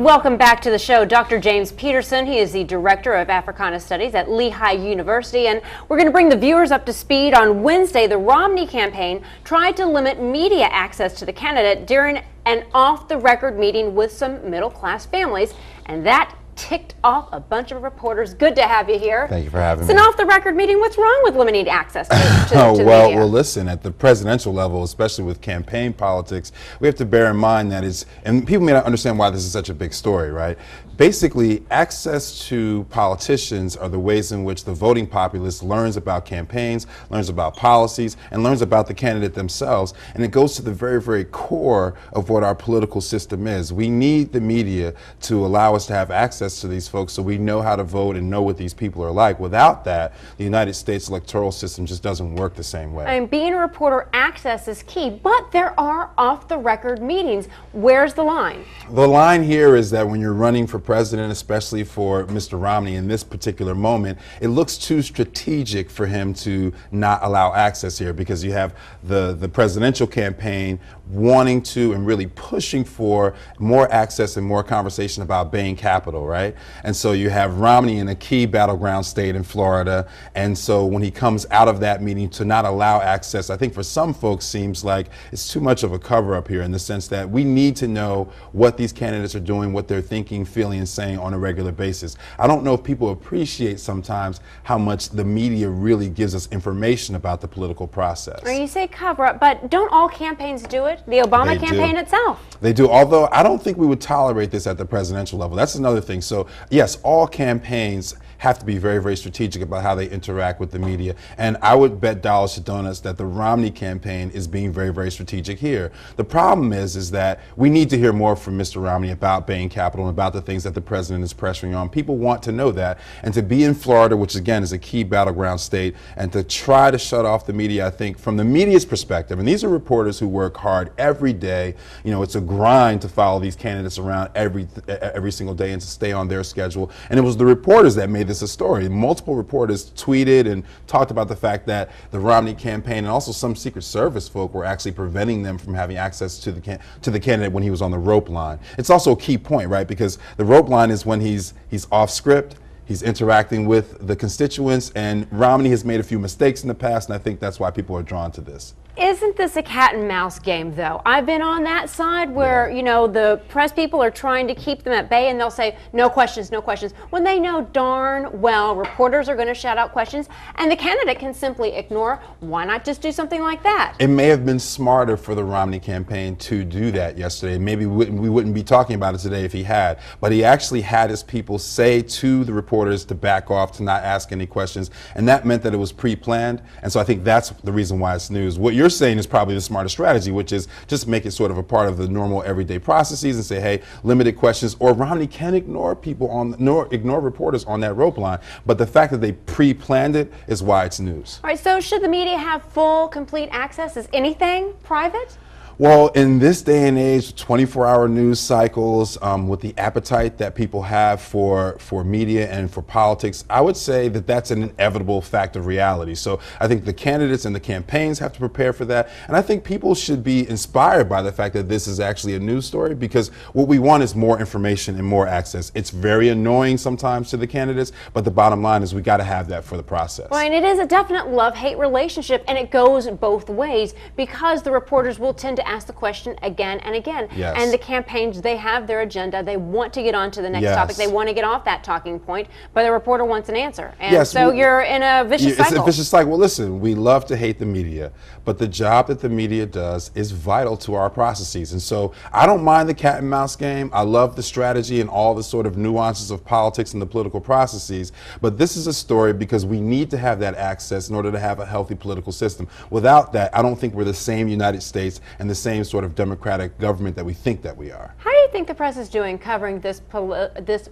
Welcome back to the show. Dr. James Peterson, he is the Director of Africana Studies at Lehigh University, and we're going to bring the viewers up to speed. On Wednesday, the Romney campaign tried to limit media access to the candidate during an off-the-record meeting with some middle-class families, and that ticked off a bunch of reporters. Good to have you here. Thank you for having me. It's an off-the-record meeting. What's wrong with limiting access to the media? Well, listen, at the presidential level, especially with campaign politics, we have to bear in mind that and people may not understand why this is such a big story, right? Basically, access to politicians are the ways in which the voting populace learns about campaigns, learns about policies, and learns about the candidate themselves. And it goes to the very, very core of what our political system is. We need the media to allow us to have access to these folks so we know how to vote and know what these people are like. Without that, the United States electoral system just doesn't work the same way. And being a reporter, access is key, but there are off-the-record meetings. Where's the line? The line here is that when you're running for president, especially for Mr. Romney in this particular moment, it looks too strategic for him to not allow access here, because you have the presidential campaign wanting to and really pushing for more access and more conversation about Bain Capital, right? And so you have Romney in a key battleground state in Florida, and so when he comes out of that meeting to not allow access, I think for some folks seems like it's too much of a cover-up here, in the sense that we need to know what these candidates are doing, what they're thinking, feeling, and saying on a regular basis. I don't know if people appreciate sometimes how much the media really gives us information about the political process. Or you say cover-up, but don't all campaigns do it? The Obama campaign itself. They do, although I don't think we would tolerate this at the presidential level. That's another thing. So yes, all campaigns have to be very, very strategic about how they interact with the media. And I would bet dollars to donuts that the Romney campaign is being very, very strategic here. The problem is that we need to hear more from Mr. Romney about Bain Capital and about the things that the president is pressuring on. People want to know that. And to be in Florida, which again is a key battleground state, and to try to shut off the media, I think from the media's perspective, and these are reporters who work hard every day. You know, it's a grind to follow these candidates around every single day and to stay on their schedule. And it was the reporters that made this a story. Multiple reporters tweeted and talked about the fact that the Romney campaign and also some Secret Service folk were actually preventing them from having access to the candidate when he was on the rope line. It's also a key point, right? Because the rope line is when he's off script, he's interacting with the constituents, and Romney has made a few mistakes in the past, and I think that's why people are drawn to this. Isn't this a cat and mouse game, though? I've been on that side where, you know, the press people are trying to keep them at bay, and they'll say, no questions, no questions, when they know darn well reporters are going to shout out questions, and the candidate can simply ignore. Why not just do something like that? It may have been smarter for the Romney campaign to do that yesterday. Maybe we wouldn't be talking about it today if he had, but he actually had his people say to the reporters to back off, to not ask any questions, and that meant that it was pre-planned, and so I think that's the reason why it's news. What you're saying is probably the smarter strategy, which is just make it sort of a part of the normal everyday processes and say, hey, limited questions, or Romney can ignore ignore reporters on that rope line. But the fact that they pre-planned it is why it's news. All right, so should the media have full, complete access? Is anything private? Well, in this day and age, 24-hour news cycles, with the appetite that people have for media and for politics, I would say that that's an inevitable fact of reality. So I think the candidates and the campaigns have to prepare for that. And I think people should be inspired by the fact that this is actually a news story, because what we want is more information and more access. It's very annoying sometimes to the candidates, but the bottom line is we got to have that for the process. Well, and it is a definite love-hate relationship, and it goes both ways, because the reporters will tend to ask the question again and again. Yes. And the campaigns, they have their agenda. They want to get on to the next Yes. topic. They want to get off that talking point, but the reporter wants an answer. And Yes, so you're in a vicious cycle. It's a vicious cycle. Well, listen, we love to hate the media, but the job that the media does is vital to our processes. And so I don't mind the cat and mouse game. I love the strategy and all the sort of nuances of politics and the political processes. But this is a story because we need to have that access in order to have a healthy political system. Without that, I don't think we're the same United States and the same sort of democratic government that we think that we are. How do you think the press is doing covering this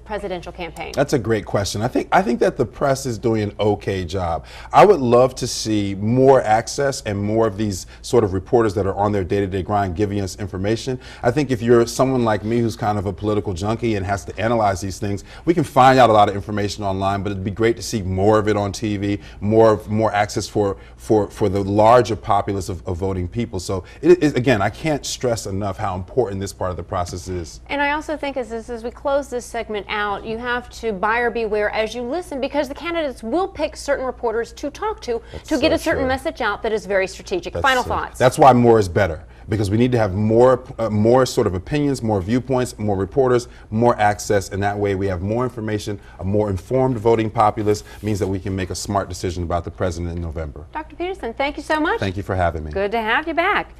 presidential campaign? That's a great question. I think that the press is doing an okay job. I would love to see more access and more of these sort of reporters that are on their day-to-day grind giving us information. I think if you're someone like me who's kind of a political junkie and has to analyze these things, we can find out a lot of information online, but it'd be great to see more of it on TV, more access for the larger populace of voting people. So it is, again, again, I can't stress enough how important this part of the process is. And I also think as we close this segment out, you have to buyer beware as you listen, because the candidates will pick certain reporters to talk to get a certain message out that is very strategic. Final thoughts. That's why more is better, because we need to have more sort of opinions, more viewpoints, more reporters, more access, and that way we have more information. A more informed voting populace means that we can make a smart decision about the president in November. Dr. Peterson, thank you so much. Thank you for having me. Good to have you back.